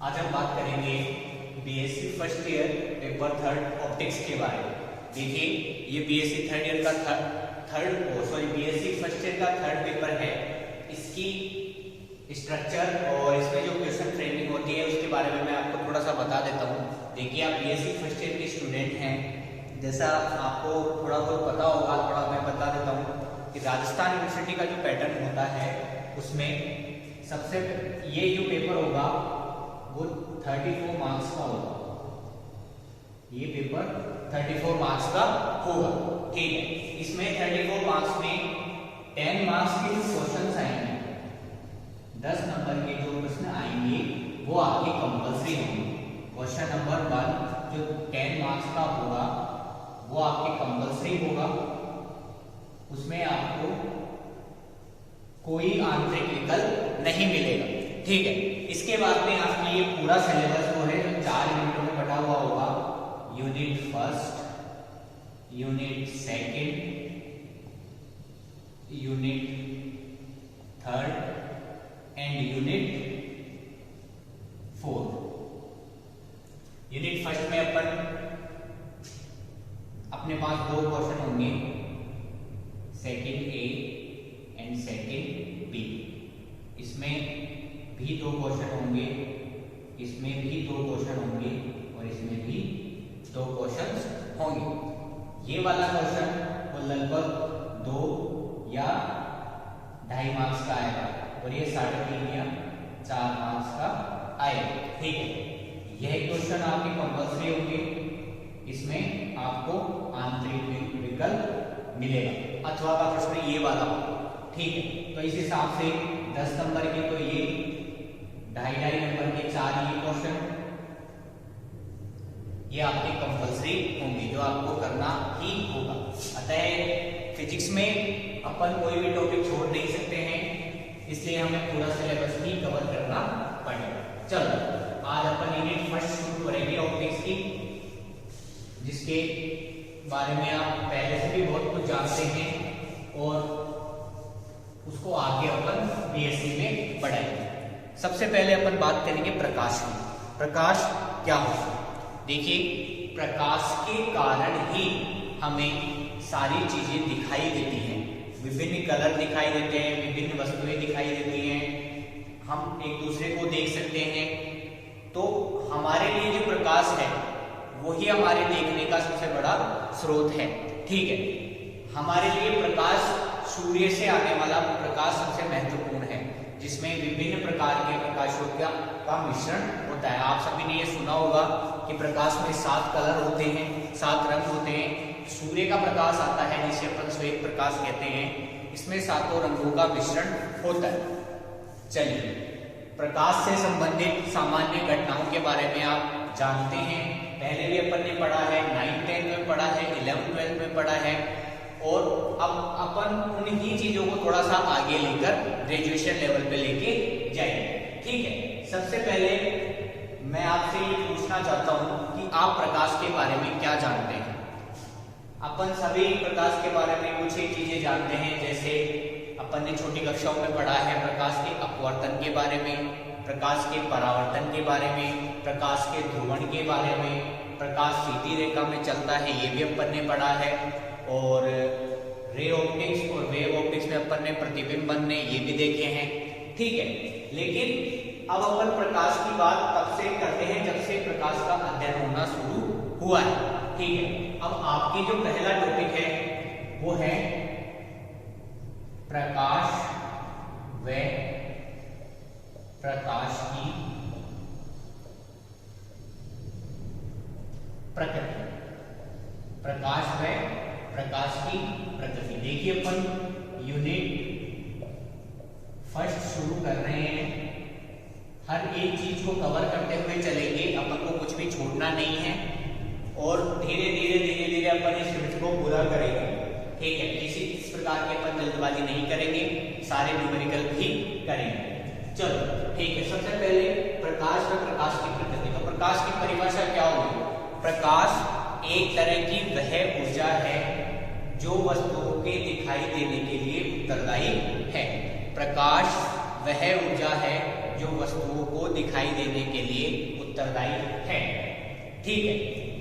आज हम बात करेंगे BSc first year paper third optics के बारे में। देखिए ये बीएससी थर्ड ईयर का बीएससी फर्स्ट ईयर का थर्ड पेपर है। इसकी स्ट्रक्चर और इसमें जो क्वेश्चन फ्रेमिंग होती है उसके बारे में मैं आपको थोड़ा सा बता देता हूँ। देखिए आप बीएससी फर्स्ट ईयर के स्टूडेंट हैं, जैसा आपको थोड़ा बहुत पता होगा, थोड़ा मैं बता देता हूँ कि राजस्थान यूनिवर्सिटी का जो पैटर्न होता है उसमें सबसे ये जो पेपर होगा वो 34 मार्क्स का होगा। ये पेपर 34 मार्क्स का होगा, ठीक है। इसमें 34 मार्क्स में 10 मार्क्स के जो क्वेश्चंस आएंगे, 10 नंबर के जो प्रश्न आएंगे वो आपके कंपल्सरी होंगे। क्वेश्चन नंबर 1 जो 10 मार्क्स का होगा वो आपके कंपल्सरी होगा। उसमें आपको कोई आंतरिक विकल्प नहीं मिलेगा, ठीक है। इसके बाद में आपकी ये पूरा सिलेबस वो है जो 4 यूनिटों में बटा हुआ होगा। Unit first, unit second, unit third and unit fourth. Unit first में अपने पास 2 क्वेश्चन होंगे, second A and second B. इसमें भी 2 क्वेश्चन होंगे, इसमें भी 2 क्वेश्चन होंगे और इसमें भी 2 क्वेश्चन होंगे। ये वाला क्वेश्चन वो लगभग 2 या 2.5 मार्क्स का आएगा और ये 3.5 या 4 मार्क्स का आएगा, ठीक है। यह क्वेश्चन आपके कंपल्सरी होंगे, इसमें आपको आंतरिक विकल्प मिलेगा। अथवा का प्रश्न ये वाला होगा, ठीक है। तो इस हिसाब से 10 नंबर के तो ये 2.5 नंबर के 4 ये क्वेश्चन ये आपके कंपल्सरी होंगे जो आपको करना ही होगा। अतः फिजिक्स में अपन कोई भी टॉपिक छोड़ नहीं सकते हैं, इसलिए हमें पूरा सिलेबस ही कवर करना पड़ेगा। चलो आज अपन यूनिट फर्स्ट शुरू करेंगे ऑप्टिक्स की, जिसके बारे में आप पहले से भी बहुत कुछ जानते हैं और उसको आगे अपन बीएससी में पढ़ाएंगे। सबसे पहले अपन बात करेंगे प्रकाश की। प्रकाश क्या होता है? देखिए प्रकाश के कारण ही हमें सारी चीजें दिखाई देती हैं, विभिन्न कलर दिखाई देते हैं, विभिन्न वस्तुएं दिखाई देती हैं, हम एक दूसरे को देख सकते हैं। तो हमारे लिए जो प्रकाश है वही हमारे देखने का सबसे बड़ा स्रोत है, ठीक है। हमारे लिए प्रकाश सूर्य से आने वाला प्रकाश सबसे महत्वपूर्ण है, जिसमें विभिन्न प्रकार के प्रकाशों का मिश्रण होता है। आप सभी ने ये सुना होगा कि प्रकाश में 7 कलर होते हैं, 7 रंग होते हैं। सूर्य का प्रकाश आता है जिसे अपन श्वेत प्रकाश कहते हैं, इसमें 7 रंगों का मिश्रण होता है। चलिए प्रकाश से संबंधित सामान्य घटनाओं के बारे में आप जानते हैं, पहले भी अपन ने पढ़ा है, 9th 10th में पढ़ा है, 11th 12th में पढ़ा है और अब अपन उन्हीं चीजों को थोड़ा सा आगे लेकर ग्रेजुएशन लेवल पे लेके जाएंगे, ठीक है। सबसे पहले मैं आपसे ये पूछना चाहता हूं कि आप प्रकाश के बारे में क्या जानते हैं। अपन सभी प्रकाश के बारे में कुछ एक चीजें जानते हैं, जैसे अपन ने छोटी कक्षाओं में पढ़ा है प्रकाश के अपवर्तन के बारे में, प्रकाश के परावर्तन के बारे में, प्रकाश के ध्रुवण के बारे में, प्रकाश सीधी रेखा में चलता है ये भी अपन ने पढ़ा है, और रे ऑप्टिक्स और वेव ऑप्टिक्स में अपन ने प्रतिबिंब बनने ये भी देखे हैं, ठीक है। लेकिन अब अपन प्रकाश की बात तब से करते हैं जब से प्रकाश का अध्ययन होना शुरू हुआ है, ठीक है। अब आपकी जो पहला टॉपिक है वो है प्रकाश व प्रकाश की प्रकृति। प्रकाश व प्रकाश की प्रकृति। देखिए अपन यूनिट फर्स्ट शुरू कर रहे हैं, हर एक चीज को कवर करते हुए चलेंगे, अपन को कुछ भी छोड़ना नहीं है और धीरे धीरे अपन इस यूनिट को पूरा करेंगे, ठीक है। इस प्रकार के अपन जल्दबाजी नहीं करेंगे, सारे न्यूमेरिकल भी करेंगे। चलो ठीक है। सबसे पहले प्रकाश व प्रकाश की प्रकृति। तो प्रकाश की परिभाषा क्या होगी? प्रकाश एक तरह की वह ऊर्जा है जो वस्तुओं के दिखाई देने के लिए उत्तरदायी है। प्रकाश वह ऊर्जा है जो वस्तुओं को दिखाई देने के लिए उत्तरदायी है। ठीक है,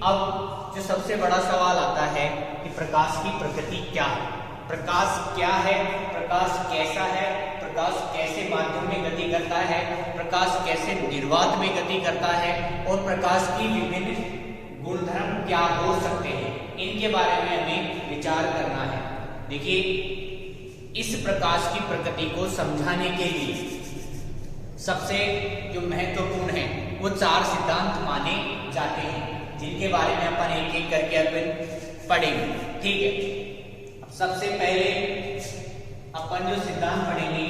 अब जो सबसे बड़ा सवाल आता है कि प्रकाश की प्रकृति क्या है, प्रकाश क्या है, प्रकाश कैसा है, प्रकाश कैसे माध्यम में गति करता है, प्रकाश कैसे निर्वात में गति करता है और प्रकाश की विभिन्न गुणधर्म क्या हो सकते हैं, इनके बारे में हमें विचार करना है। देखिए, इस प्रकाश की प्रकृति को समझाने के लिए सबसे जो महत्वपूर्ण है वो 4 सिद्धांत माने जाते हैं, जिनके बारे में अपन एक एक करके अपन पढ़ेंगे। ठीक है, सबसे पहले अपन जो सिद्धांत पढ़ेंगे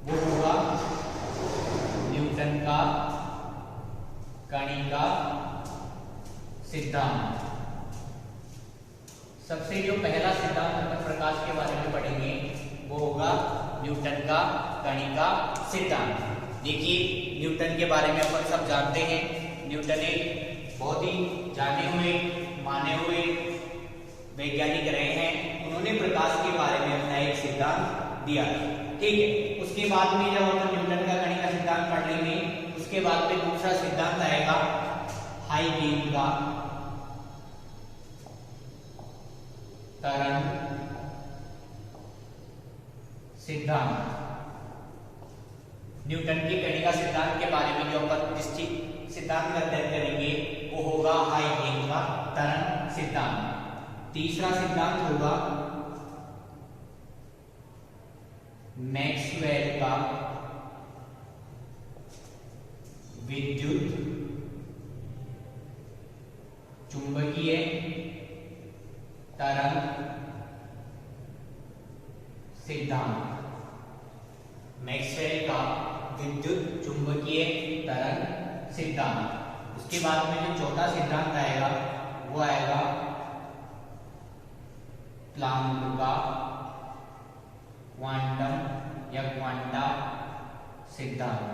वो होगा न्यूटन का कणिका सिद्धांत। सबसे जो पहला सिद्धांत अपन प्रकाश के बारे में पढ़ेंगे वो होगा न्यूटन का कणिका सिद्धांत। देखिए, न्यूटन के बारे में अपन सब जानते हैं। न्यूटन एक बहुत ही जाने हुए माने हुए वैज्ञानिक रहे हैं। उन्होंने प्रकाश के बारे में अपना एक सिद्धांत दिया। ठीक है, उसके बाद में जब अपन न्यूटन का कणिका सिद्धांत पढ़ लेंगे, उसके बाद में दूसरा सिद्धांत आएगा हाइगेन का तरंग सिद्धांत। न्यूटन के कणिका सिद्धांत के बारे में जो अपन निश्चित सिद्धांत का अध्ययन करेंगे वो होगा हाइगेन का तरंग सिद्धांत। तीसरा सिद्धांत होगा मैक्सवेल का विद्युत चुंबकीय तरंग सिद्धांत। मैक्सवेल का विद्युत चुंबकीय तरंग सिद्धांत। उसके बाद में जो चौथा सिद्धांत आएगा वो आएगा प्लांक का क्वांटम या क्वांटा सिद्धांत।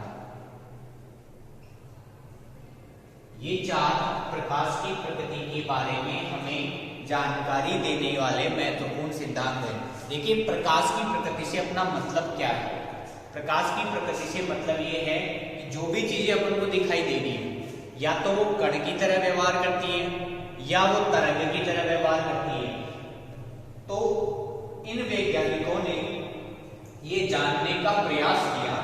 ये 4 प्रकाश की प्रकृति के बारे में हमें जानकारी देने वाले महत्वपूर्ण सिद्धांत हैं। देखिए, प्रकाश की प्रकृति से अपना मतलब क्या है। प्रकाश की प्रकृति से मतलब ये है कि जो भी चीजें अपन को दिखाई दे रही है, या तो वो कण की तरह व्यवहार करती है या वो तरंग की तरह व्यवहार करती है। तो इन वैज्ञानिकों ने ये जानने का प्रयास किया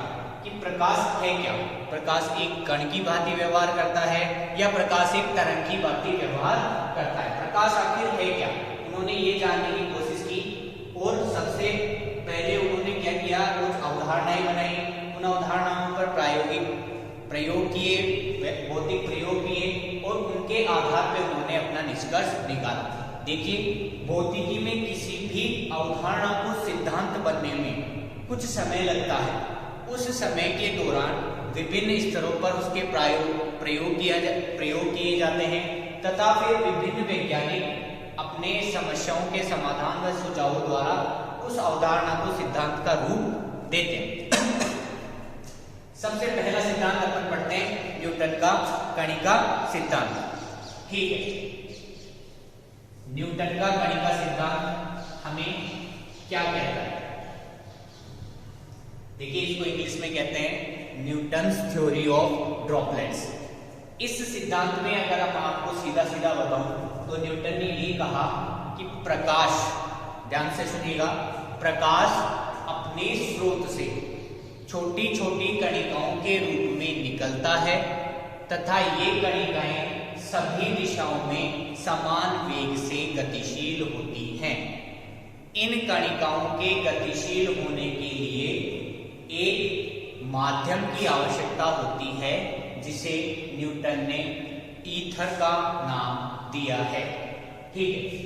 कि प्रकाश है क्या। प्रकाश एक कण की भांति व्यवहार करता है या प्रकाश एक तरंग की भांति व्यवहार करता है। प्रकाश आखिर है क्या, उन्होंने ये जानने की कोशिश की और सबसे पहले उन्होंने क्या किया, कुछ अवधारणाएं बनाई। उन अवधारणाओं पर प्रायोगिक प्रयोग किए, भौतिक प्रयोग किए और उनके आधार पर उन्होंने अपना निष्कर्ष निकाला। देखिए, भौतिकी में किसी भी अवधारणा को सिद्धांत बनने में कुछ समय लगता है। उस समय के दौरान विभिन्न स्तरों पर उसके प्रयोग किए जाते हैं तथा फिर विभिन्न वैज्ञानिक अपने समस्याओं के समाधान व सुझावों द्वारा उस अवधारणा को सिद्धांत का रूप देते हैं। सबसे पहला सिद्धांत अपन पढ़ते हैं न्यूटन का कणिका सिद्धांत। ठीक है, न्यूटन का कणिका सिद्धांत हमें क्या कहता है? देखिए, इसको इंग्लिश में कहते हैं न्यूटन्स थ्योरी ऑफ ड्रॉपलेट्स। इस सिद्धांत में अगर हम आपको सीधा सीधा बताऊं तो न्यूटन ने ये कहा कि प्रकाश, ध्यान से सुनिएगा, प्रकाश अपने स्रोत से छोटी छोटी कणिकाओं के रूप में निकलता है तथा ये कणिकाएं सभी दिशाओं में समान वेग से गतिशील होती हैं। इन कणिकाओं के गतिशील होने के लिए एक माध्यम की आवश्यकता होती है जिसे न्यूटन ने ईथर का नाम दिया है। ठीक है,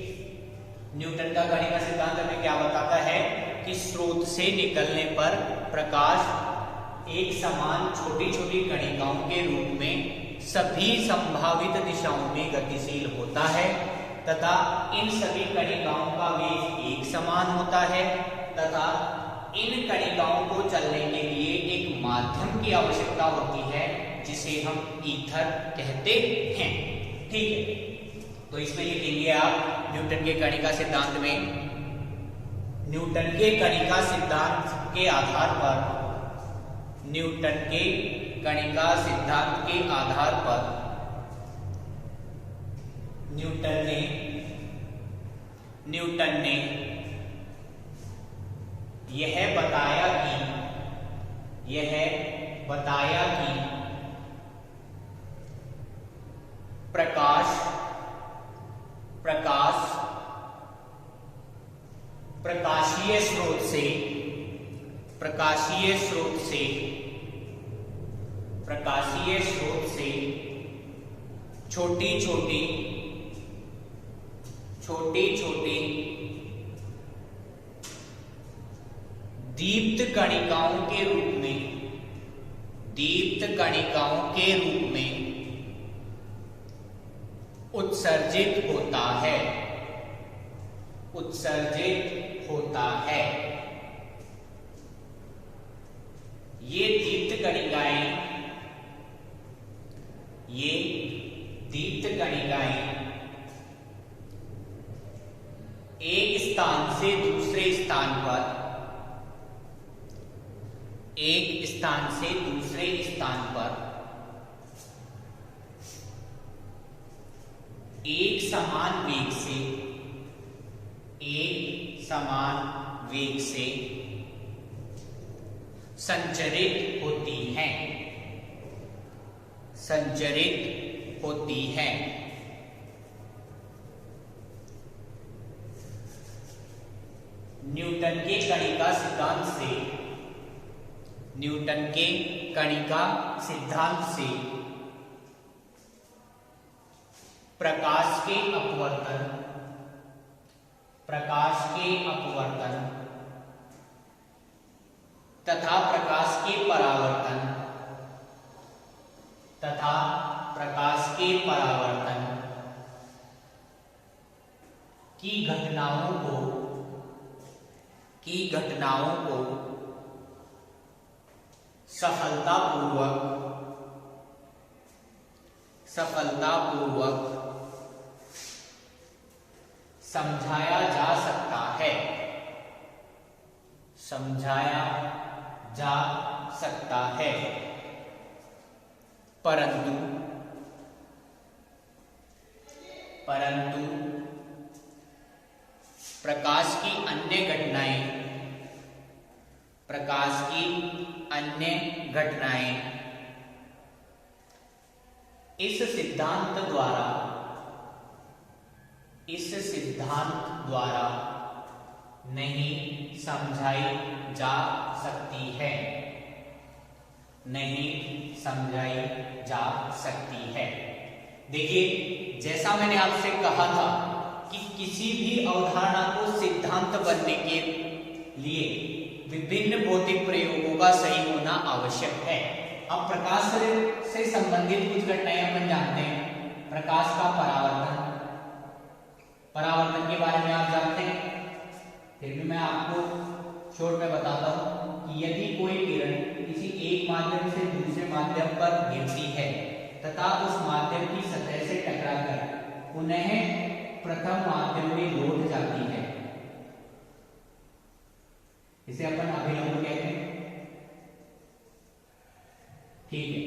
न्यूटन का कणिका सिद्धांत हमें क्या बताता है कि स्रोत से निकलने पर प्रकाश एक समान छोटी छोटी कणिकाओं के रूप में सभी संभावित दिशाओं में गतिशील होता है तथा इन सभी कणिकाओं का वेग एक समान होता है तथा इन कणिकाओं को चलने के लिए एक माध्यम की आवश्यकता होती है जिसे हम ईथर कहते हैं। ठीक है, तो इसमें लिखेंगे आप न्यूटन के कणिका सिद्धांत में, न्यूटन के कणिका सिद्धांत के आधार पर न्यूटन के कणिका सिद्धांत के आधार पर न्यूटन ने यह बताया कि प्रकाशीय स्रोत से छोटी छोटी दीप्त कणिकाओं के रूप में उत्सर्जित होता है। ये दीप्त कणिकाएं एक स्थान से दूसरे स्थान पर एक समान वेग से संचरित होती हैं। न्यूटन के कणिका सिद्धांत से प्रकाश के अपवर्तन तथा प्रकाश के परावर्तन की घटनाओं को सफलतापूर्वक समझाया जा सकता है, परंतु प्रकाश की अन्य घटनाएं इस सिद्धांत द्वारा नहीं समझाई जा सकती है। देखिए, जैसा मैंने आपसे कहा था कि किसी भी अवधारणा को सिद्धांत बनने के लिए विभिन्न भौतिक प्रयोगों का सही होना आवश्यक है। अब प्रकाश से संबंधित कुछ घटनाएं अपन जानते हैं। प्रकाश का परावर्तन के बारे में आप जानते हैं, फिर भी मैं आपको शॉर्ट में बताता हूं कि यदि कोई किरण किसी एक माध्यम से दूसरे माध्यम पर गिरती है तथा उस माध्यम की सतह से टकराकर पुनः प्रथम माध्यम में लौट जाती है, इसे अपन अभिलंब कहते हैं। ठीक है,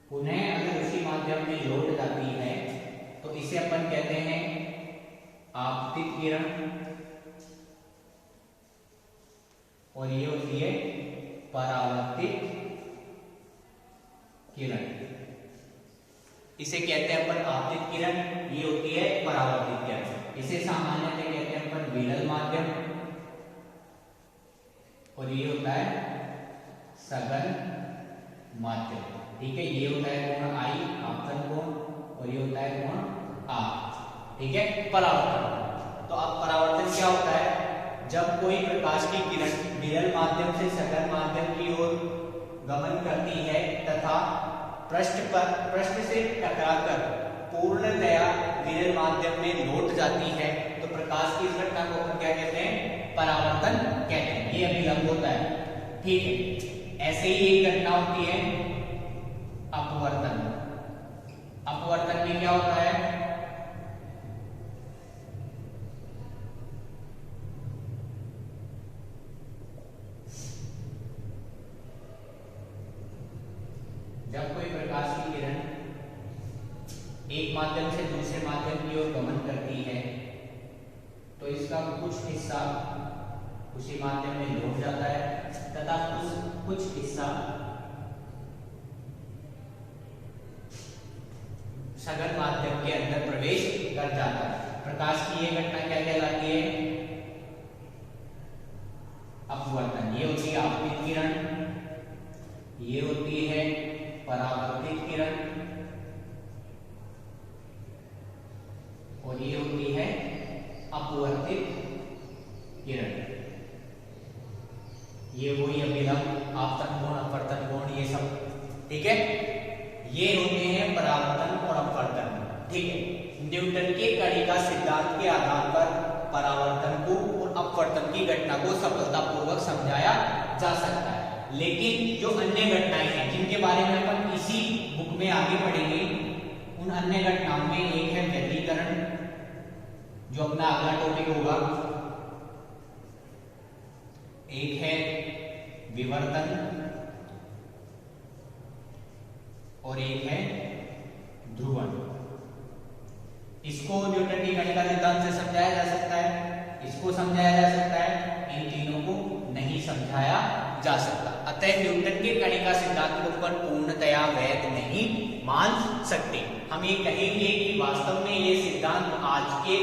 पुनः अगर उसी माध्यम में लौट जाती है तो इसे अपन कहते हैं आपतित किरण, और ये होती है परावर्तित किरण। इसे कहते हैं अपन आपतित किरण, ये होती है परावर्तित किरण। इसे सामान्यतः कहते हैं अपन विरल माध्यम, और ये होता है सघन माध्यम। ठीक है, ये होता है कोण आई, आपतन कोण, और ये होता है कोण आ। ठीक है, परावर्तन। तो अब परावर्तन क्या होता है? जब कोई प्रकाश की किरण विरल माध्यम से सघन माध्यम की ओर गमन करती है तथा पृष्ठ से टकराकर पूर्णतया विरल माध्यम में लौट जाती है, तो प्रकाश की इस घटना को क्या कहते हैं? परावर्तन कहते हैं। ये अभिलंब होता है। ठीक है, ऐसे ही एक घटना होती है अपवर्तन। अपवर्तन में क्या होता है? जब कोई प्रकाश की किरण एक माध्यम से दूसरे माध्यम की ओर गमन करती है तो इसका कुछ हिस्सा उसी माध्यम में लौट जाता है तथा कुछ हिस्सा सघन माध्यम के अंदर प्रवेश कर जाता है। प्रकाश की यह घटना क्या कहलाती है? अपवर्तन। ये होती है आपतित किरण, ये होती है परावर्तित किरण और ये होती है अपवर्तित किरण। ये वही अभिलंब, आपतन कोण, अपवर्तन कोण, ये सब ठीक है। ये होते हैं परावर्तन और अपवर्तन, ठीक है। न्यूटन के कणिका सिद्धांत के आधार पर परावर्तन को और अपवर्तन की घटना को सफलतापूर्वक समझाया जा सकता है। लेकिन जो अन्य घटनाएं हैं जिनके बारे में अपन इसी बुक में आगे पढ़ेंगे, उन अन्य घटनाओं में एक है व्यतिकरण, जो अपना अगला टॉपिक होगा, एक है विवर्तन और एक है ध्रुवण। इसको न्यूटन की कणिका सिद्धांत से समझाया जा सकता है, इसको समझाया जा सकता है, इन तीनों को नहीं समझाया जा सकता। अतः न्यूटन के कणिका सिद्धांत को अपन पूर्णतया वैध नहीं मान सकते। हम ये कहेंगे कि वास्तव में ये सिद्धांत आज के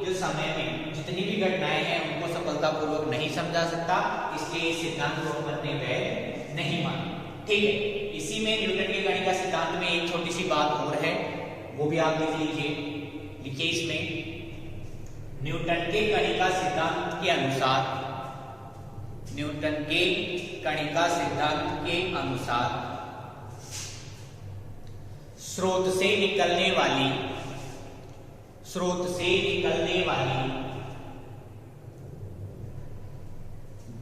जो समय में जितनी भी घटनाएं हैं उनको सफलतापूर्वक नहीं समझा सकता, इसलिए इस सिद्धांत को अपन ने वैध नहीं माना, ठीक है। इसी में न्यूटन के कणिका सिद्धांत में एक छोटी सी बात और है, वो भी आप लिख लीजिए। लिखिए इसमें, न्यूटन के कणिका सिद्धांत के अनुसार, न्यूटन के कणिका सिद्धांत के अनुसार स्रोत से निकलने वाली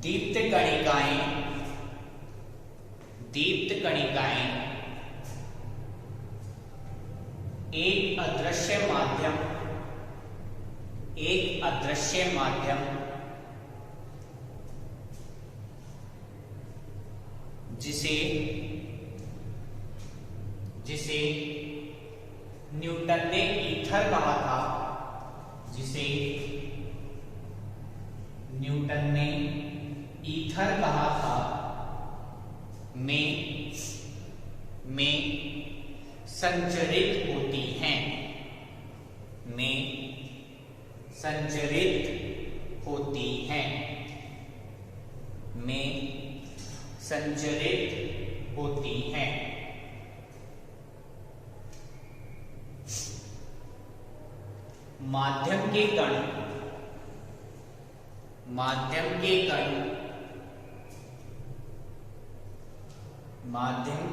दीप्त कणिकाएं एक अदृश्य माध्यम जिसे न्यूटन ने ईथर कहा था, में संचरित होती हैं। माध्यम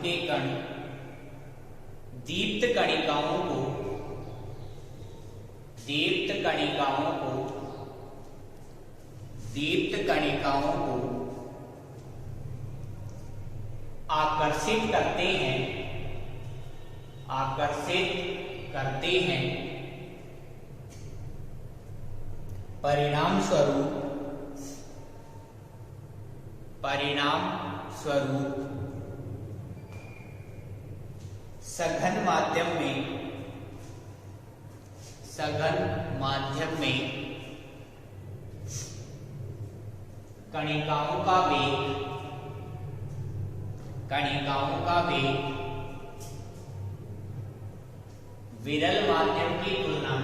के कण दीप्त कणिकाओं को आकर्षित करते हैं। परिणाम स्वरूप सघन माध्यम में कणिकाओं का वेग विरल माध्यम की तुलना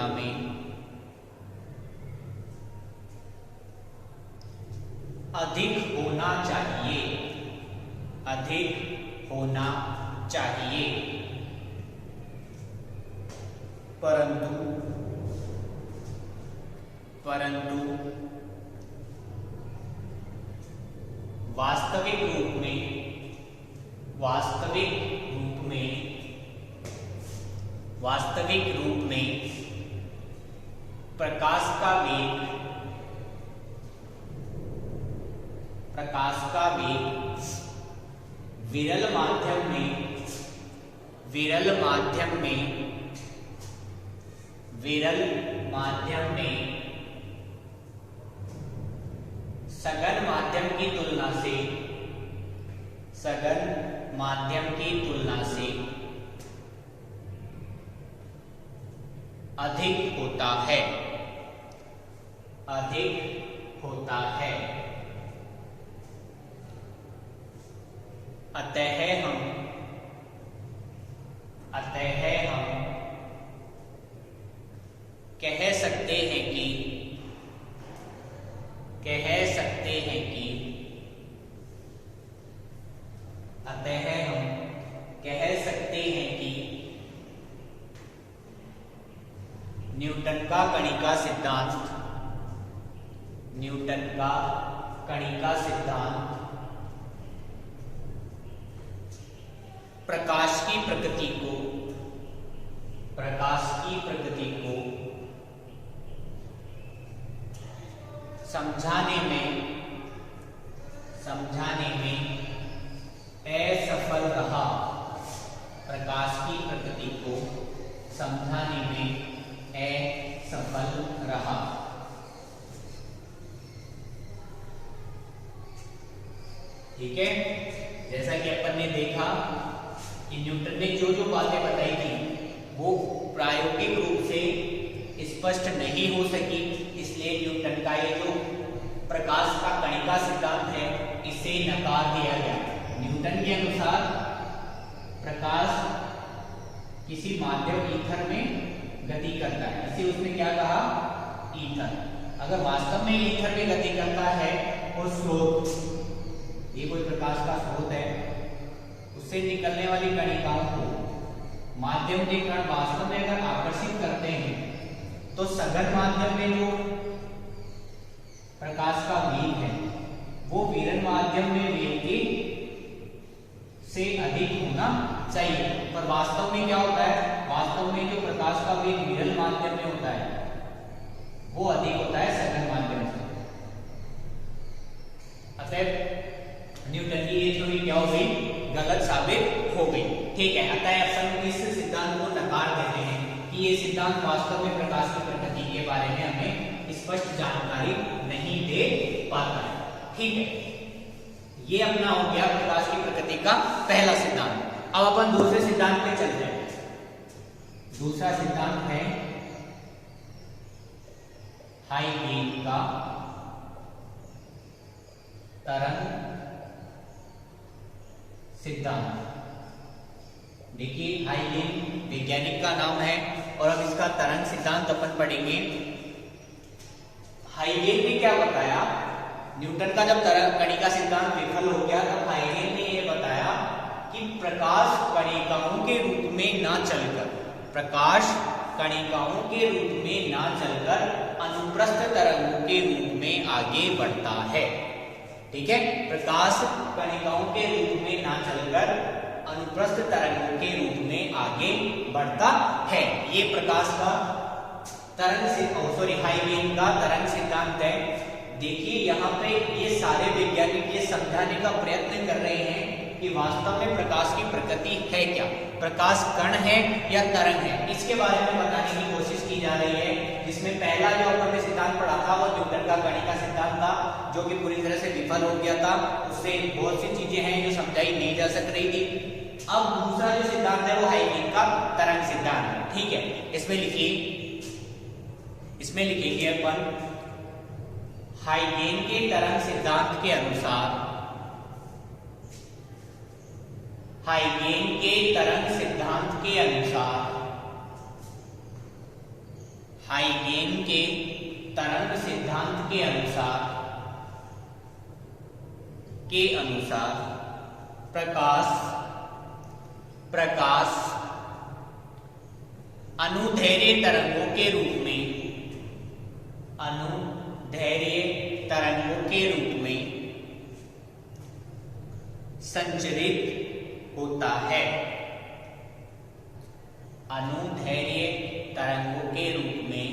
में अधिक होना चाहिए, परंतु वास्तविक रूप में प्रकाश का वेग विरल माध्यम में सघन माध्यम की तुलना से सघन माध्यम की तुलना से अधिक होता है, अधिक होता है। अतः हम कह सकते हैं कि न्यूटन का कणिका सिद्धांत प्रकाश की प्रकृति को समझाने में असफल रहा। प्रकाश की प्रकृति को समझाने में असफल रहा। ठीक है, जैसा कि अपन ने देखा कि न्यूटन ने जो जो बातें बताई थी वो प्रायोगिक रूप से स्पष्ट नहीं हो सकी, इसलिए न्यूटन का ये जो प्रकाश का कणिका सिद्धांत है इसे नकार दिया गया। न्यूटन के अनुसार प्रकाश किसी माध्यम ईथर में गति करता है, इसे उसने क्या कहा, ईथर। अगर वास्तव में ईथर में गति करता है और स्रोत, ये कोई प्रकाश का स्रोत है, उससे निकलने वाली कणिकाओं को माध्यम के कण वास्तव में अगर आकर्षित करते हैं तो सघन माध्यम में जो प्रकाश का वेग है वो विरल माध्यम में वेग के से अधिक होना चाहिए। पर वास्तव में क्या होता है, वास्तव में जो प्रकाश का वेग विरल माध्यम में होता है वो अधिक होता है सघन माध्यम से। अतः न्यूटन की ये थ्योरी क्या हो गई, गलत साबित हो गई। ठीक है, अतः अपन इस सिद्धांत को नकार देते हैं कि ये सिद्धांत वास्तव में प्रकाश की प्रकृति के बारे में हमें स्पष्ट जानकारी नहीं दे पाता है। ठीक है, ये अपना हो गया प्रकाश की प्रकृति का पहला सिद्धांत। अब अपन दूसरे सिद्धांत पे चलते हैं। दूसरा सिद्धांत है हाइगेन का तरंग सिद्धांत। देखिए, हाइगेन वैज्ञानिक का नाम है और अब इसका तरंग सिद्धांत अपन पढ़ेंगे। हाइगेन ने क्या बताया, न्यूटन का जब तरंग कणिका सिद्धांत विफल हो गया तब हाइगेन ने यह बताया कि प्रकाश कणिकाओं के रूप में ना चलकर, प्रकाश कणिकाओं के रूप में ना चलकर अनुप्रस्थ तरंगों के रूप में आगे बढ़ता है। ठीक है, प्रकाश कणिकाओं के रूप में ना चलकर अनुप्रस्थ तरंगों के रूप में आगे बढ़ता है। ये प्रकाश का हाइगेन का तरंग सिद्धांत है। देखिए, यहाँ पे ये सारे वैज्ञानिक ये समझाने का प्रयत्न कर रहे हैं कि वास्तव में प्रकाश की प्रकृति है क्या, प्रकाश कण है या तरंग है, इसके बारे में बताने की कोशिश की जा रही है। जिसमें पहला जो अपन ने सिद्धांत पढ़ा था वो न्यूटन का कणिका सिद्धांत था, जो कि पूरी तरह से विफल हो गया था। उससे बहुत सी चीजें हैं जो समझाई नहीं जा सक रही थी। अब दूसरा जो सिद्धांत है वो हाइगेन का तरंग सिद्धांत है। ठीक है, इसमें लिखेंगे अपन हाइगेन के तरंग सिद्धांत के अनुसार, हाइगेन के तरंग सिद्धांत के अनुसार, हाइगेन के तरंग सिद्धांत के अनुसार प्रकाश अनुदैर्घ्य तरंगों के रूप में, अनुदैर्घ्य तरंगों के रूप में संचरित होता है। अनुदैर्घ्य तरंगों के रूप में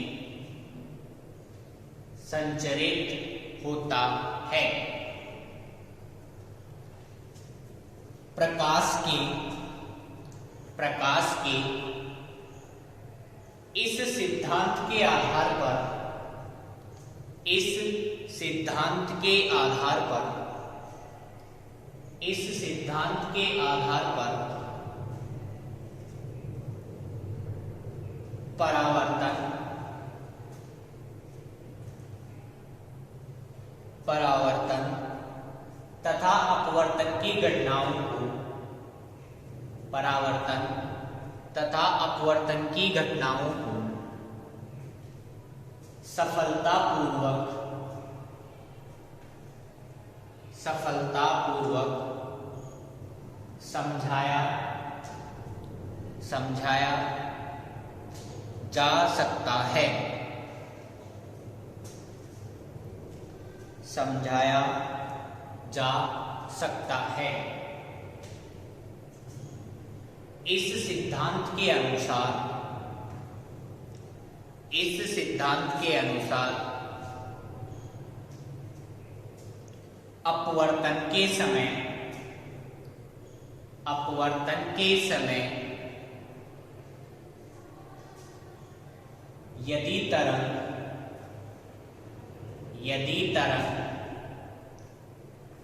संचरित होता है। प्रकाश के इस सिद्धांत के आधार इस सिद्धांत के आधार पर परावर्तन तथा अपवर्तन की घटनाओं को सफलतापूर्वक समझाया जा सकता है। इस सिद्धांत के अनुसार अपवर्तन के समय यदि तरंग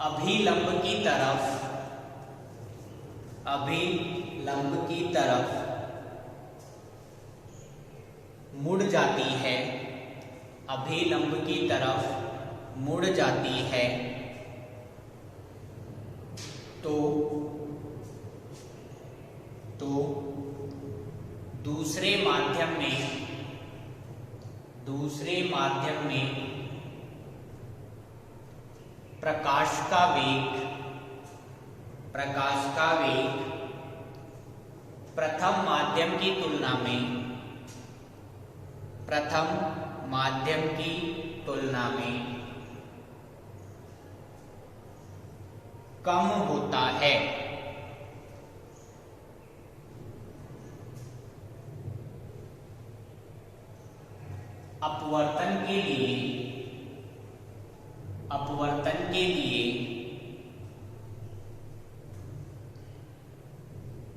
अभिलंब की तरफ मुड़ जाती है तो दूसरे माध्यम में प्रकाश का वेग प्रथम माध्यम की तुलना में कम होता है। अपवर्तन के लिए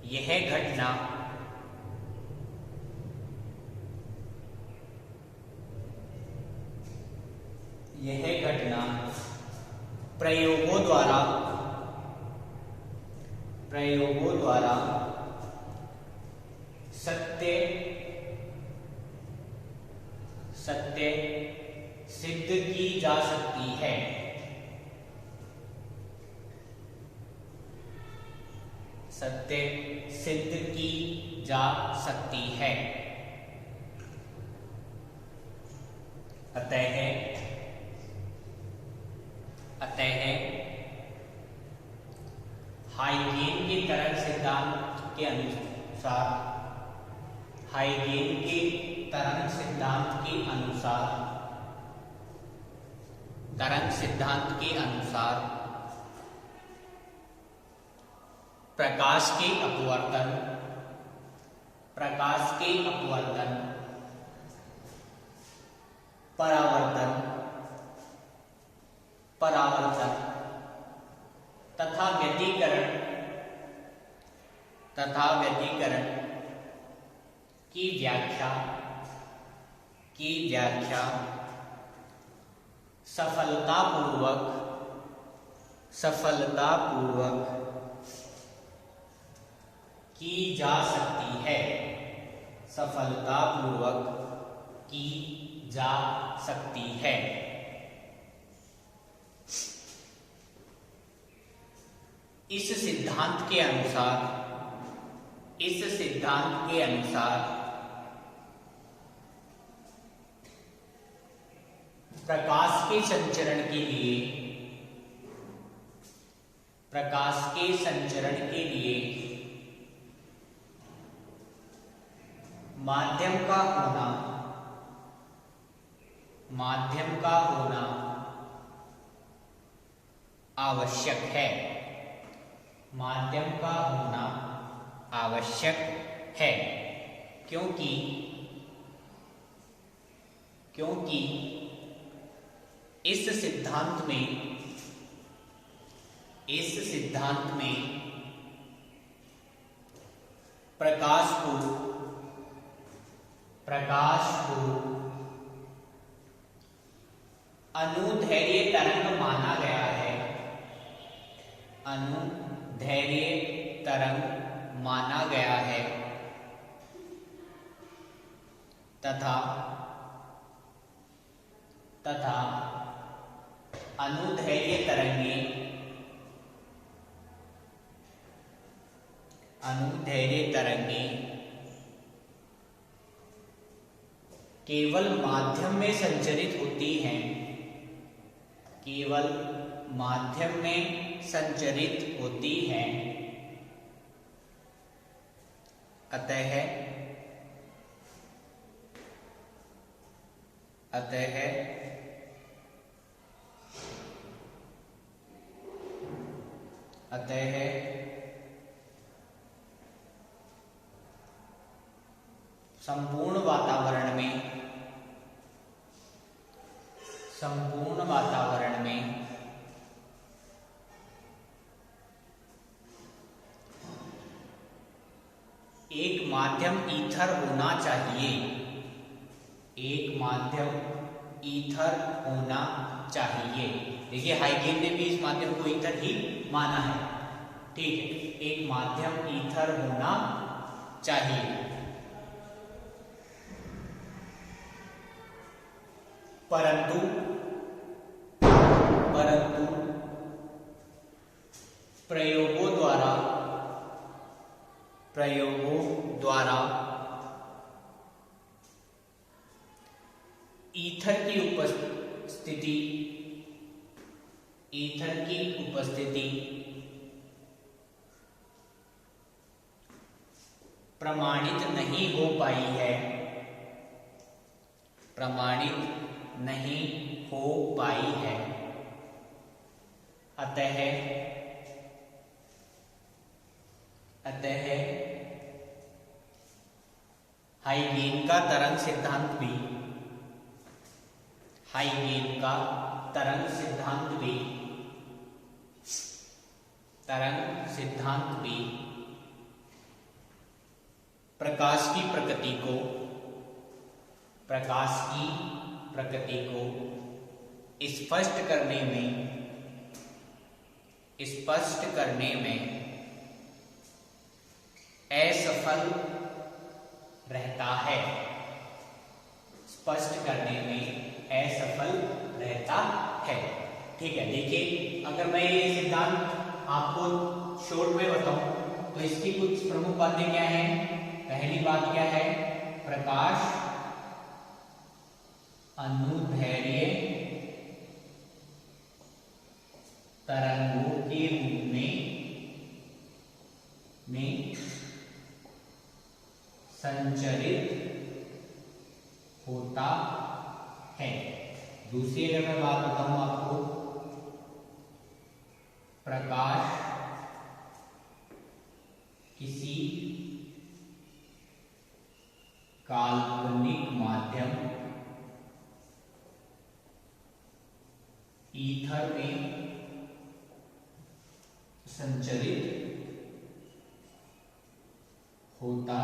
यह घटना प्रयोगों द्वारा सत्य सिद्ध की जा सकती है। अतः हाइगेन के तरंग सिद्धांत के अनुसार प्रकाश के अपवर्तन परावर्तन तथा व्यतिकरण की व्याख्या सफलतापूर्वक की जा सकती है। इस सिद्धांत के अनुसार प्रकाश के संचरण के लिए माध्यम का होना आवश्यक है। क्योंकि इस सिद्धांत में प्रकाश को अनुदैर्घ्य तरंग माना गया है। अनुदैर्घ्य तरंग माना गया है तथा अनुदैर्घ्य तरंगें केवल माध्यम में संचरित होती हैं, केवल माध्यम में संचरित होती हैं। अतः संपूर्ण वातावरण में एक माध्यम ईथर होना चाहिए, एक माध्यम ईथर होना चाहिए। देखिए हाइगेन ने भी इस माध्यम को ईथर ही माना है, ठीक है। एक माध्यम ईथर होना चाहिए, परंतु प्रयोगों द्वारा ईथर की उपस्थिति प्रमाणित नहीं हो पाई है, अतः हाइगेन का तरंग सिद्धांत भी प्रकाश की प्रकृति को स्पष्ट करने में असफल रहता है, ठीक है। देखिए अगर मैं ये सिद्धांत आपको शॉर्ट में बताऊं तो इसकी कुछ प्रमुख बातें क्या हैं। पहली बात क्या है, प्रकाश अनुदैर्घ्य तरंगों के रूप में संचरित होता है। दूसरी अगर मैं बात बताऊं आपको, प्रकाश किसी काल्पनिक माध्यम ईथर में संचरित होता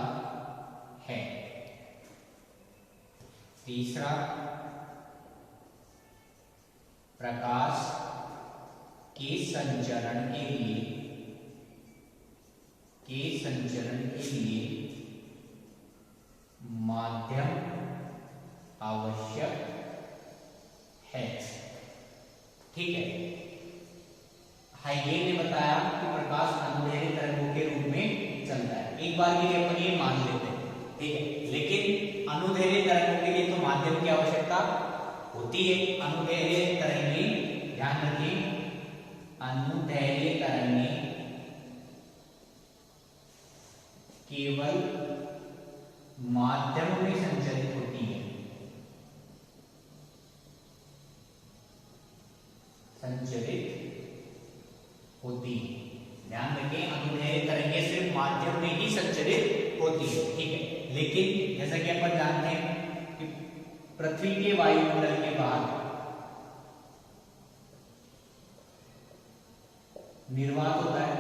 है। तीसरा, प्रकाश के संचरण के लिए माध्यम आवश्यक है, ठीक है। हाइगेन ने बताया कि प्रकाश अनुदैर्घ्य तरंगों के रूप में चलता है, एक बार के लिए अपन ये मान लेते हैं, ठीक है। लेकिन अनुदैर्घ्य तरंगों के लिए तो माध्यम की आवश्यकता होती है। अनुदैर्घ्य तरंगें, ध्यान रखिए, अनुदैर्घ्य तरंगें केवल माध्यम में संचरित होती है, ध्यान रखें, अनुदैर्घ्य तरंगें सिर्फ माध्यम में ही संचरित होती है, ठीक है। लेकिन जैसा कि अपन जानते हैं कि पृथ्वी के वायुमंडल के बाहर निर्वात होता है,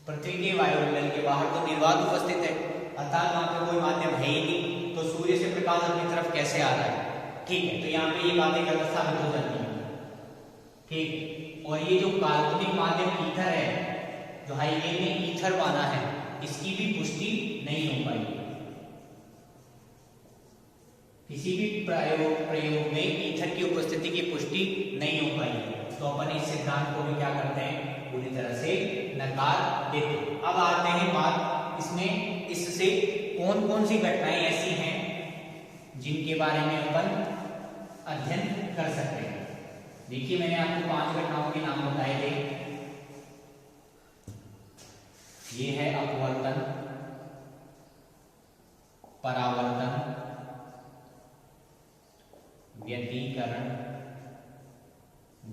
पृथ्वी के वायुमंडल के बाहर तो निर्वात उपस्थित है, अर्थात वहां पे कोई माध्यम है ही नहीं, तो सूर्य से प्रकाश अपनी तरफ कैसे आ रहा है, ठीक है। तो यहाँ पे ये बातें गलत साबित हो जाती है, ठीक है। और ये जो काल्पनिक माध्यम ईथर है, जो हाइगेन ने ईथर माना है, इसकी भी पुष्टि नहीं हो पाई। किसी भी प्रयोग में ईथर की उपस्थिति की पुष्टि नहीं हो पाई, तो अपन इस सिद्धांत को भी क्या करते हैं, पूरी तरह से नकार देते हैं। अब आते हैं बात इसमें, इससे कौन कौन सी घटनाएं ऐसी हैं जिनके बारे में अपन अध्ययन कर सकते हैं। देखिए मैंने आपको 5 घटनाओं के नाम बताए थे। ये है अपवर्तन, परावर्तन, व्यतिकरण,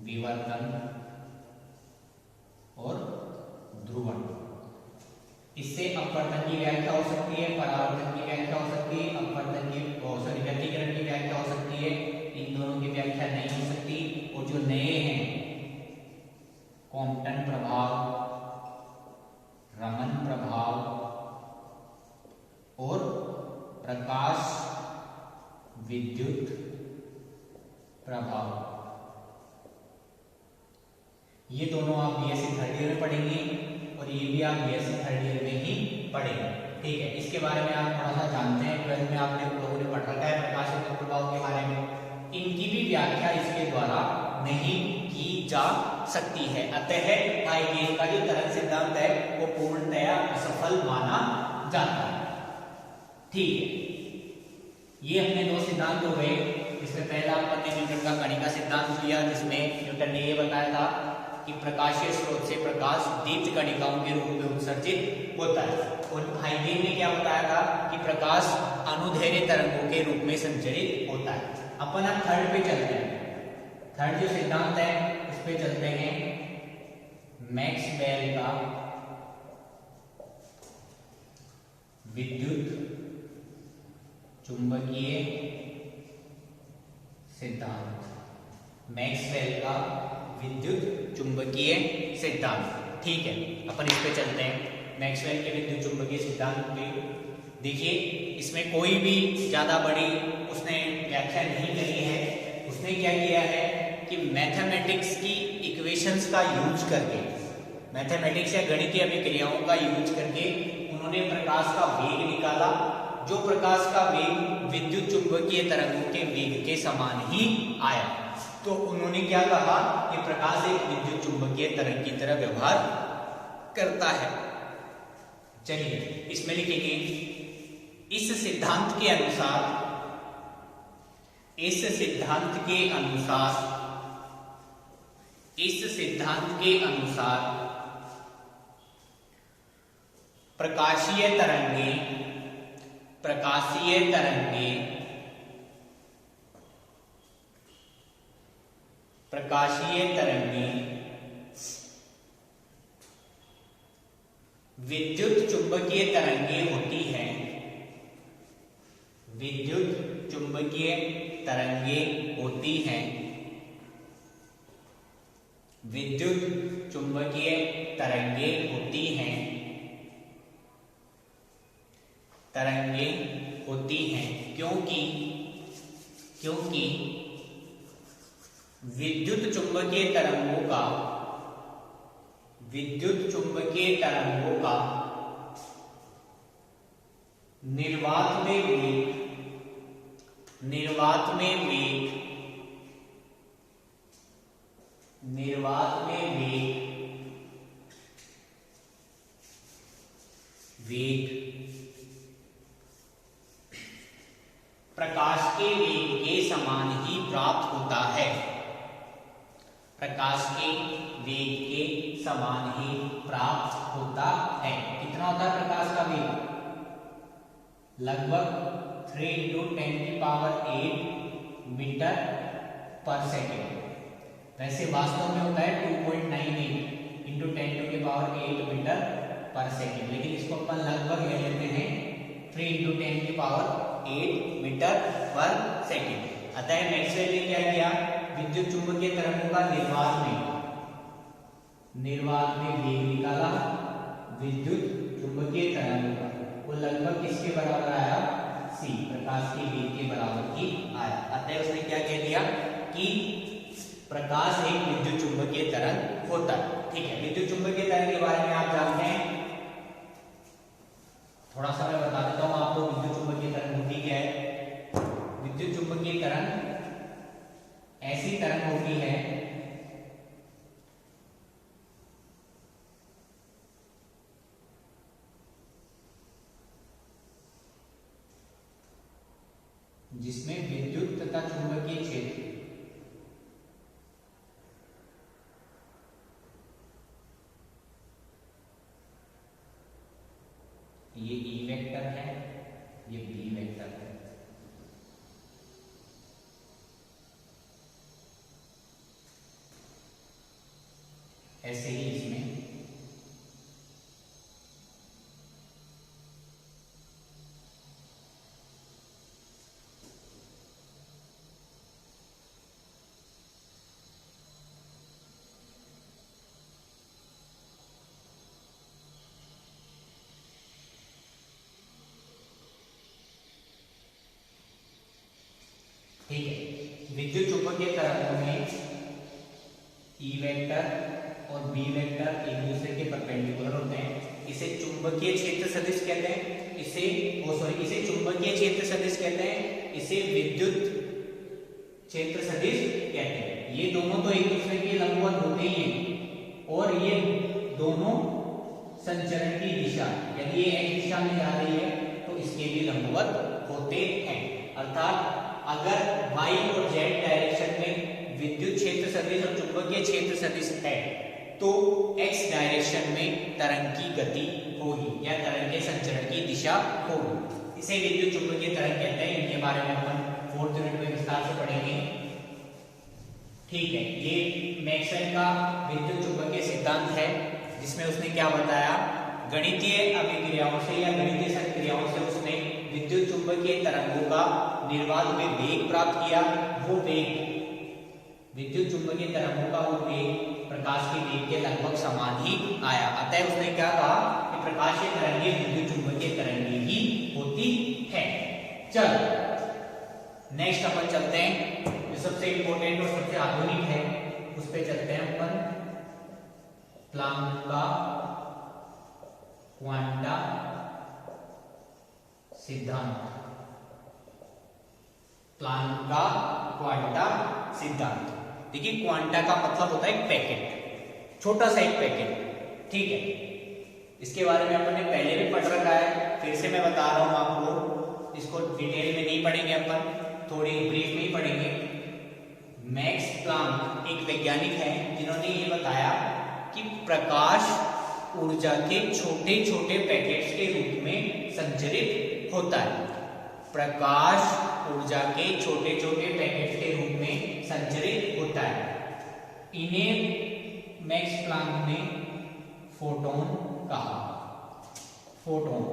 विवर्तन और ध्रुवण। इससे अपवर्तन की व्याख्या हो सकती है, परावर्तन की व्याख्या हो सकती है, अपवर्तन की व्यतिकरण की व्याख्या हो सकती है। इन दोनों की व्याख्या नहीं हो सकती। और जो नए हैं, कॉम्पटन प्रभाव, रमन प्रभाव और प्रकाश विद्युत प्रभाव, ये दोनों आप बीएससी थर्ड ईयर में पढ़ेंगे और ये भी आप बीएससी थर्ड ईयर में ही पढ़ेंगे। ठीक है, इसके बारे में आप थोड़ा सा जानते हैं, 12th में आपने लोगों ने पढ़ रखा है प्रकाश विद्युत प्रभाव के बारे में। इनकी भी व्याख्या इसके द्वारा नहीं की जा सकती है। अतः हाइगेन का जो तरंग सिद्धांत है वो पूर्णतया असफल माना जाता है। ठीक है, ये हमने 2 सिद्धांत हो गए। इसमें पहला अपन ने न्यूटन का कणिका सिद्धांत लिया, जिसमें न्यूटन ने ये बताया था कि प्रकाशीय स्रोत से प्रकाश दीप्त कणिकाओं के रूप में उत्सर्जित होता है। और हाइगेन ने क्या बताया था कि प्रकाश अनुदैर्ध्य तरंगों के रूप में संचरित होता है। अपन अब थर्ड पे चलते हैं। थर्ड जो सिद्धांत है उस पे चलते हैं, मैक्सवेल का विद्युत चुंबकीय सिद्धांत। मैक्सवेल का विद्युत चुंबकीय सिद्धांत। ठीक है, अपन इस पे चलते हैं, मैक्सवेल के विद्युत चुंबकीय सिद्धांत पे। देखिए इसमें कोई भी ज्यादा बड़ी उसने व्याख्या नहीं करी है। उसने क्या किया है कि मैथमेटिक्स की इक्वेशंस का यूज करके, मैथमेटिक्स या गणितीय अभिक्रियाओं का यूज करके उन्होंने प्रकाश का वेग निकाला। जो प्रकाश का वेग विद्युत चुंबकीय तरंगों के वेग के समान ही आया। तो उन्होंने क्या कहा कि प्रकाश एक विद्युत चुंबकीय तरंग की तरह व्यवहार करता है। चलिए इसमें लिखेंगे, इस सिद्धांत के अनुसार, इस सिद्धांत के अनुसार, इस सिद्धांत के अनुसार प्रकाशीय तरंगे, प्रकाशीय तरंगे, प्रकाशीय तरंगे विद्युत चुंबकीय तरंगे होती हैं, विद्युत चुंबकीय तरंगे होती हैं, विद्युत चुंबकीय तरंगे होती हैं, तरंगे होती हैं, क्योंकि विद्युत चुंबकीय तरंगों का, विद्युत चुंबकीय तरंगों का निर्वात में वेग, निर्वात में वेग, निर्वात में वेग प्रकाश के वेग के समान ही प्राप्त होता है। प्रकाश के वेग के समान ही प्राप्त होता है। कितना होता है प्रकाश का वेग? लगभग 3 × 10⁸ मीटर पर सेकेंड। वैसे वास्तव में होता है 2.98 × 10⁸ मीटर पर सेकेंड, लेकिन इसको अपन लगभग ले लेते हैं 3 × 10⁸ मीटर पर सेकेंड। अतः मैक्सवेल ने क्या किया, विद्युत चुंबकीय तरंगों का निर्वात में वेग निकाला। विद्युत चुंबकीय तरंगों का वो लगभग किसके बराबर आया? c, प्रकाश के वेग के बराबर ही आया। अतः उसने क्या कह दिया कि प्रकाश एक विद्युत चुंबकीय तरंग होता है। ठीक है, विद्युत चुंबकीय तरंग के बारे में आप जानते हैं, थोड़ा सा मैं बता देता हूं आपको विद्युत चुंबकीय तरंग होती क्या है। विद्युत चुंबकीय तरंग ऐसी तरंग होती है जिसमें विद्युत तथा चुंबकीय क्षेत्र ये E वेक्टर है, ये B वेक्टर है। ऐसे ही इसमें ठीक है, विद्युत चुंबकीय तरंगों में E वेक्टर और B वेक्टर एक दूसरे के परपेंडिकुलर होते हैं। इसे चुंबकीय क्षेत्र सदिश कहते हैं, इसे चुंबकीय क्षेत्र सदिश कहते हैं, इसे विद्युत क्षेत्र सदिश कहते हैं। ये दोनों तो एक दूसरे के लंबवत होते ही हैं और ये दोनों संचरण की दिशा, यदि ये x दिशा में जा रही है तो इसके भी लंबवत होते हैं। अर्थात अगर y और z डायरेक्शन में विद्युत क्षेत्र सदिश और चुंबकीय क्षेत्र सदिश है तो x डायरेक्शन में तरंग की गति होगी या तरंग के संचरण की दिशा होगी। इसे विद्युत चुंबकीय तरंग कहते हैं। इनके बारे में अपन 4th यूनिट में विस्तार से पढ़ेंगे। ठीक है, ये मैक्सवेल का विद्युत चुंबकीय सिद्धांत है जिसमें उसने क्या बताया, गणितीय अभिक्रियाओं से या गणितीय संक्रियाओं से उसने विद्युत चुंबकीय तरंगों का निर्वात में वेग प्राप्त किया। वो वेग, विद्युत चुंबकीय तरंगों का वो वेग प्रकाश के वेग के लगभग समान ही आया। अतः उसने क्या कहा कि प्रकाशीय तरंगें विद्युत चुंबकीय तरंगें ही होती है। चल नेक्स्ट अपन चलते हैं, जो सबसे इंपॉर्टेंट और सबसे आधुनिक है उस पे चलते हैं अपन, प्लांक का क्वांटा सिद्धांत। प्लांक का क्वांटा सिद्धांत। देखिए, क्वांटा का मतलब होता है एक पैकेट, छोटा सा एक पैकेट। ठीक है, इसके बारे में अपन ने पहले भी पढ़ रखा है, फिर से मैं बता रहा हूं आपको। इसको डिटेल में नहीं पढ़ेंगे अपन, थोड़ी ब्रीफ में ही पढ़ेंगे। मैक्स प्लांक एक वैज्ञानिक है जिन्होंने ये बताया कि प्रकाश ऊर्जा के छोटे छोटे पैकेट्स के रूप में संचरित होता है। प्रकाश ऊर्जा के छोटे छोटे पैकेट्स के रूप में संचरित होता है। इन्हें मैक्स प्लांक ने फोटोन कहा। फोटोन,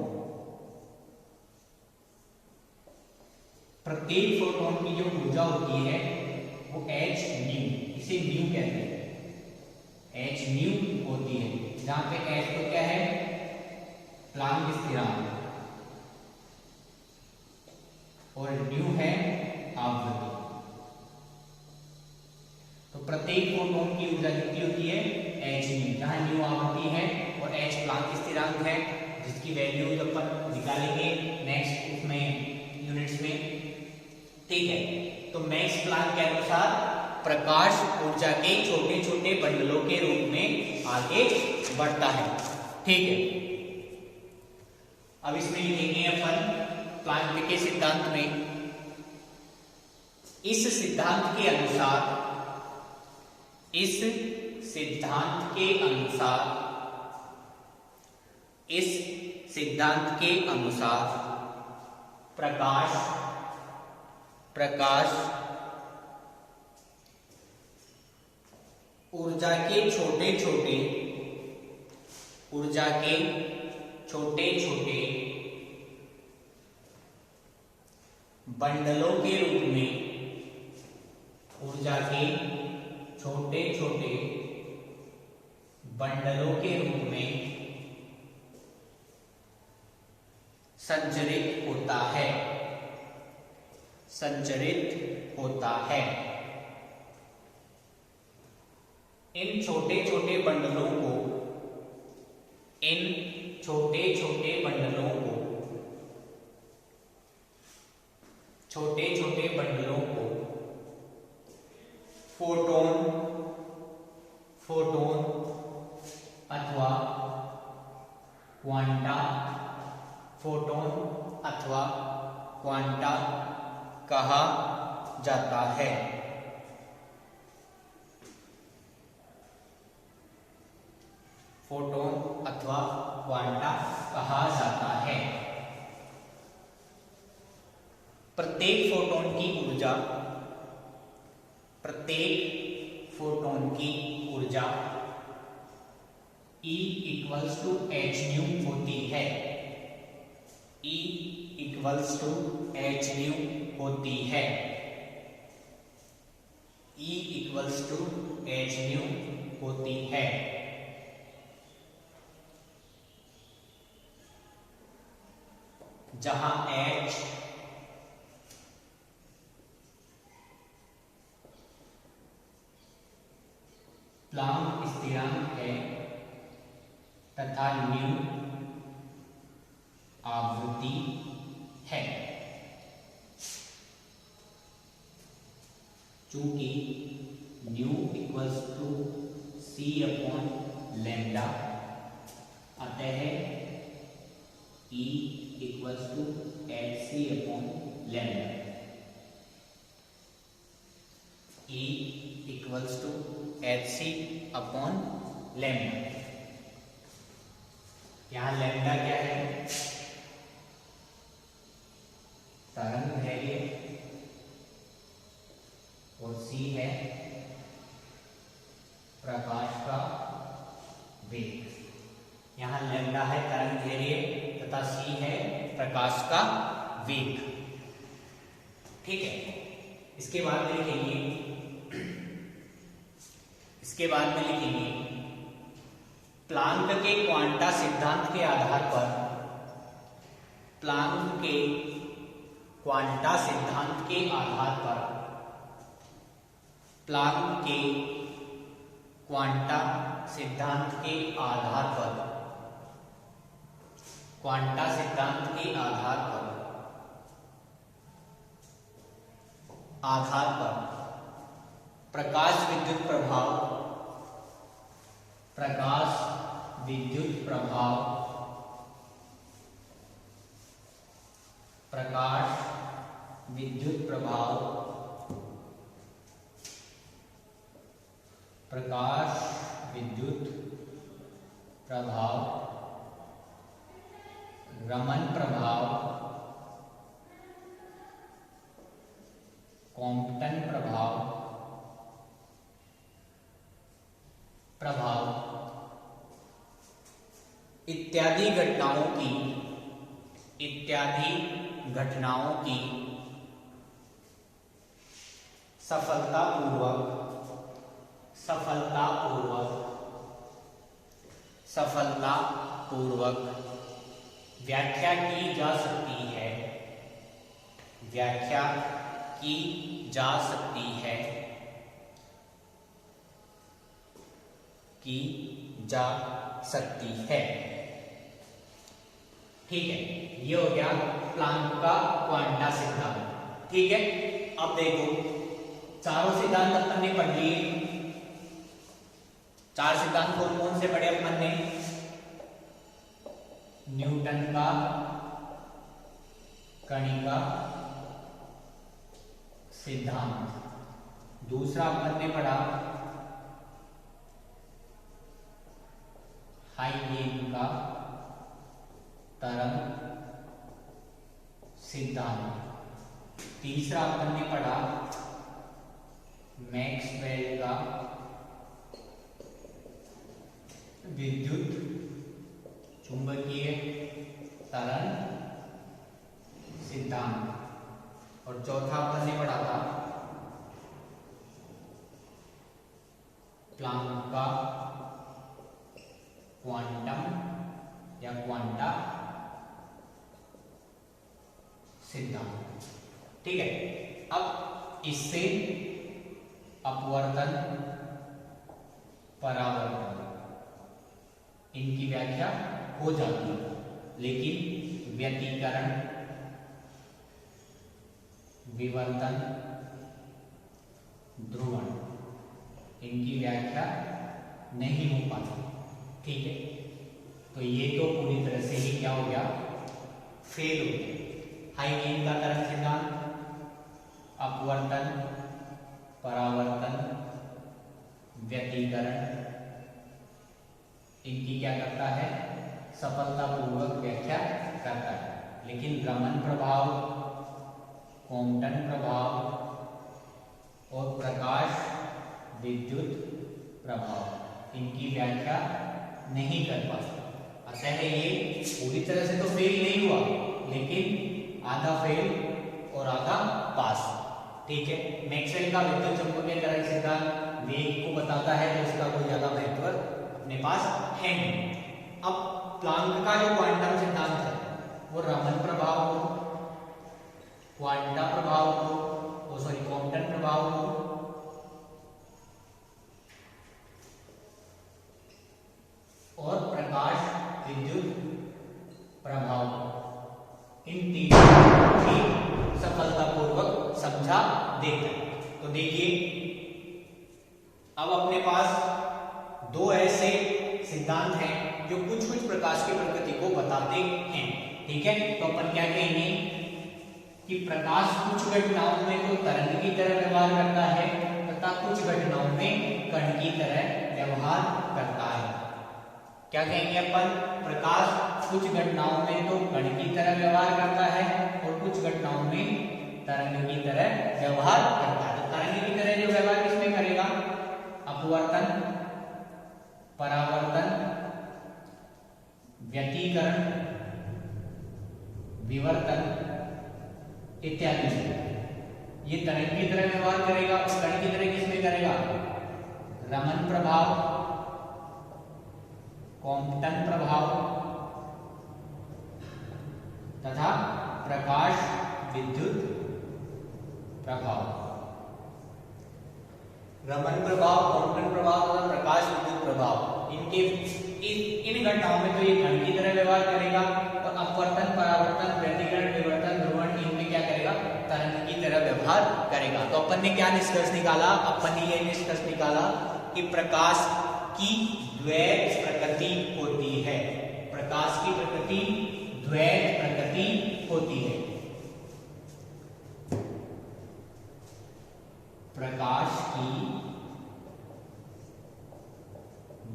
प्रत्येक फोटोन की जो ऊर्जा होती है वो h न्यू, इसे न्यू कहते हैं, h न्यू होती है। जहां पे h तो क्या है, प्लांक स्थिरांक, और न्यू है आवृत्ति। तो प्रत्येक फोटोन की ऊर्जा कितनी होती है, h न्यू, जहां न्यू आवृत्ति है और h प्लांक स्थिरांक है, जिसकी वैल्यू अपन निकालेंगे नेक्स्ट उसमें यूनिट्स में। ठीक है, तो मैक्स प्लांक के अनुसार प्रकाश ऊर्जा के छोटे छोटे बंडलों के रूप में आगे बढ़ता है। ठीक है, अब इसमें लिखेंगे अपन प्लांक के सिद्धांत में, इस सिद्धांत के अनुसार, इस सिद्धांत के अनुसार, इस सिद्धांत के अनुसार प्रकाश ऊर्जा के छोटे छोटे बंडलों के रूप में, ऊर्जा के छोटे छोटे बंडलों के रूप में संचरित होता है, संचरित होता है। इन छोटे छोटे बंडलों को इन छोटे छोटे बंडलों को छोटे छोटे बंडलों को फोटोन फोटोन अथवा क्वांटा फोटोन अथवा क्वांटा कहा जाता है। फोटोन अथवा क्वांटा कहा जाता है। प्रत्येक फोटोन की ऊर्जा E equals to h nu होती है। E equals to h nu होती है। E equals to h nu होती है। जहां H प्लांक स्थिरांक है तथा न्यू आवृत्ति है। चूंकि nu equals to c upon lambda, अतः E equals to h c upon lambda. E equals to h c upon lambda. यहां लैम्डा क्या है? तरंग धैर्य और सी है प्रकाश का वेग। यहां लैम्डा है तरंग धैर्य तथा सी है प्रकाश का वेग। ठीक है, इसके बाद में लिखेंगे प्लांक के क्वांटा सिद्धांत के आधार पर प्लांक के क्वांटा सिद्धांत के आधार पर प्लांक के क्वांटा सिद्धांत के आधार पर क्वांटा सिद्धांत के आधार पर प्रकाश विद्युत प्रभाव रमन प्रभाव, कॉम्पटन प्रभाव इत्यादि घटनाओं की सफलतापूर्वक व्याख्या की जा सकती है। ठीक है, ये हो गया प्लांक का क्वांटा सिद्धांत। ठीक है, अब देखो चारों सिद्धांत अपन ने पढ़ लिए। चार सिद्धांत कौन कौन से पढ़े अपन ने? न्यूटन का कणिका सिद्धांत, दूसरा अपन ने पढ़ा हाइजेन का तरंग सिद्धांत, तीसरा अपन ने पढ़ा मैक्सवेल का विद्युत चुंबकीय तरंग सिद्धांत, और चौथा अपन ने पढ़ा था प्लांक का क्वांटम या क्वांटा सिद्धांत। ठीक है, अब इससे अपवर्तन परावर्तन, इनकी व्याख्या हो जाती है, लेकिन व्यतिकरण, विवर्तन, ध्रुवण, इनकी व्याख्या नहीं हो पाती। ठीक है, तो ये तो पूरी तरह से ही क्या हो गया, फेल हो गया। हाइगेन का तरंग सिद्धांत, अपवर्तन, परावर्तन, व्यतिकरण, इनकी क्या करता है, सफलतापूर्वक व्याख्या करता है, लेकिन रमन प्रभाव, कॉम्पटन प्रभाव और प्रकाश विद्युत प्रभाव, इनकी व्याख्या नहीं कर पाता। अतः ये पूरी तरह से तो फेल नहीं हुआ, लेकिन आधा फेल और आधा पास। ठीक है, मैक्सवेल का विद्युत चुंबकीय तरंग सिद्धांत वेग को बताता है, तो इसका कोई ज्यादा महत्व अपने पास है नहीं। अब प्लांक का जो क्वांटम सिद्धांत है वो रमन प्रभाव को, क्वांटा प्रभाव को, कॉम्पटन प्रभाव को और प्रकाश विद्युत प्रभाव, इन तीनों की सफलतापूर्वक समझा देता है। तो देखिए, अब अपने पास दो ऐसे सिद्धांत हैं जो कुछ कुछ प्रकाश की प्रकृति को बताते हैं। ठीक है, तो अपन क्या कहेंगे कि प्रकाश कुछ घटनाओं में तो तरंग की तरह व्यवहार करता है तथा कुछ घटनाओं में कण की तरह व्यवहार करता है। क्या कहेंगे अपन, प्रकाश कुछ घटनाओं में तो कण की तरह व्यवहार करता है और कुछ घटनाओं में तरंग की तरह व्यवहार करता है। तरंग की तरह जो व्यवहार किसमें करेगा, अपवर्तन, परावर्तन, व्यतिकरण, विवर्तन इत्यादि। ये तरंग की तरह व्यवहार करेगा और कण की तरह किसमें करेगा, रमन प्रभाव, कॉम्पटन प्रभाव तथा प्रकाश विद्युत प्रभाव। रमन प्रभाव, कॉम्पटन प्रभाव तथा प्रकाश विद्युत प्रभाव, इनके इन घटनाओं में तो ये कण की तरह व्यवहार करेगा और अपवर्तन, परावर्तन, व्यतिकरण, विवर्तन, ध्रुवण, इनमें क्या करेगा, तरंग की तरह व्यवहार करेगा। तो अपन ने क्या निष्कर्ष निकाला, अपन ने ये निष्कर्ष निकाला कि प्रकाश की द्वैत प्रकृति होती है। प्रकाश की प्रकृति द्वैत प्रकृति होती है। प्रकाश की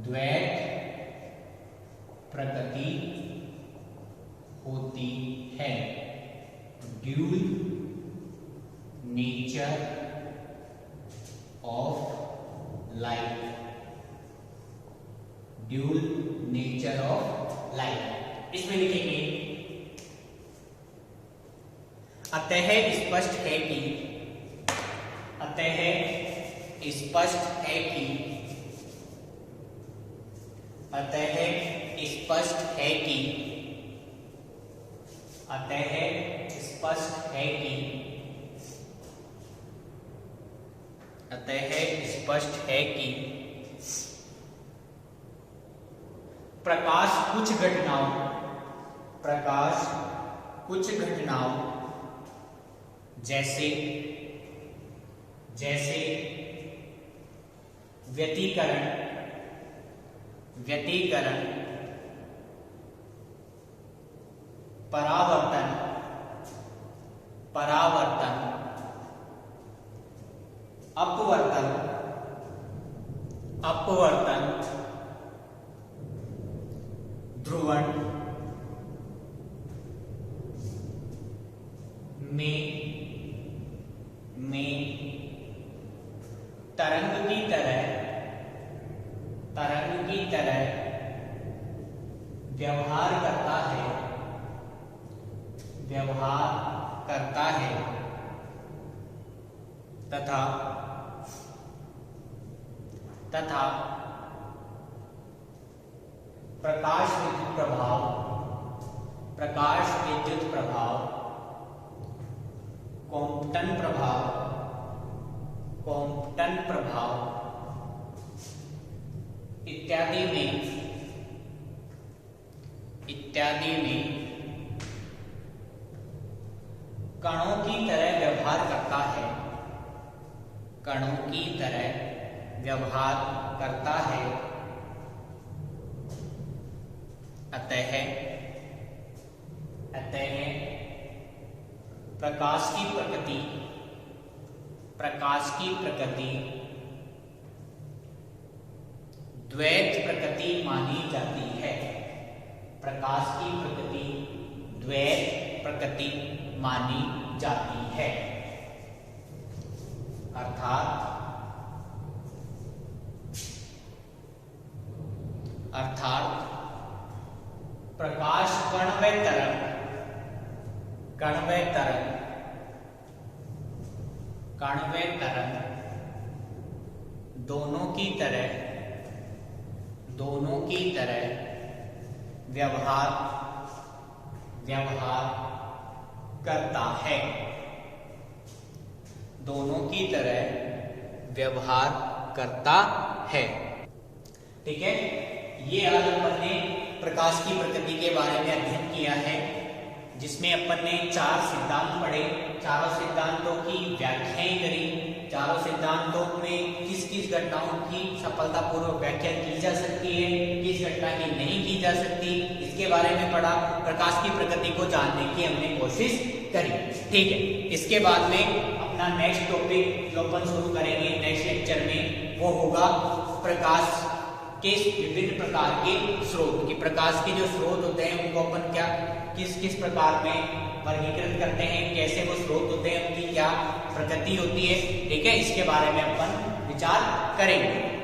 द्वैत प्रकृति होती है, dual nature of light, dual nature of light. इसमें लिखेंगे, अतः स्पष्ट है कि, अतः स्पष्ट है कि, अतः स्पष्ट है कि, अतः स्पष्ट है कि, अतः स्पष्ट है कि प्रकाश कुछ घटनाओं, प्रकाश कुछ घटनाओं जैसे जैसे व्यतिकरण, व्यतिकरण, परावर्तन, परावर्तन, अपवर्तन, अपवर्तन, ध्रुवण में तरंग की तरह, तरंग की तरह व्यवहार करता है, व्यवहार करता है तथा तथा प्रकाश विद्युत प्रभाव, प्रकाश विद्युत प्रभाव, कॉम्पटन प्रभाव, कॉम्पटन प्रभाव इत्यादि में कणों की तरह व्यवहार करता है, कणों की तरह व्यवहार करता है। अतः प्रकाश की प्रकृति द्वैत प्रकृति मानी जाती है। प्रकाश की प्रकृति द्वैत प्रकृति मानी जाती है। अर्थात प्रकाश कण व तरंग दोनों की तरह व्यवहार करता है। दोनों की तरह व्यवहार करता है। ठीक है, ये आज अपन ने प्रकाश की प्रकृति के बारे में अध्ययन किया है, जिसमें अपन ने 4 सिद्धांत पढ़े, चारों सिद्धांतों की व्याख्याएं करी। चारों सिद्धांतों में किस किस घटनाओं की सफलतापूर्वक व्याख्या की जा सकती है, किस घटना की नहीं की जा सकती, इसके बारे में पढ़ा। प्रकाश की प्रकृति को जानने की हमने कोशिश करी। ठीक है, इसके बाद में अपना नेक्स्ट टॉपिक जो अपन शुरू करेंगे नेक्स्ट लेक्चर में, वो होगा प्रकाश के विभिन्न प्रकार के स्रोत। कि प्रकाश के जो स्रोत होते हैं उनको अपन क्या किस प्रकार में वर्गीकृत करते हैं, कैसे वो स्रोत होते हैं, उनकी क्या प्रकृति होती है। ठीक है, इसके बारे में अपन विचार करेंगे।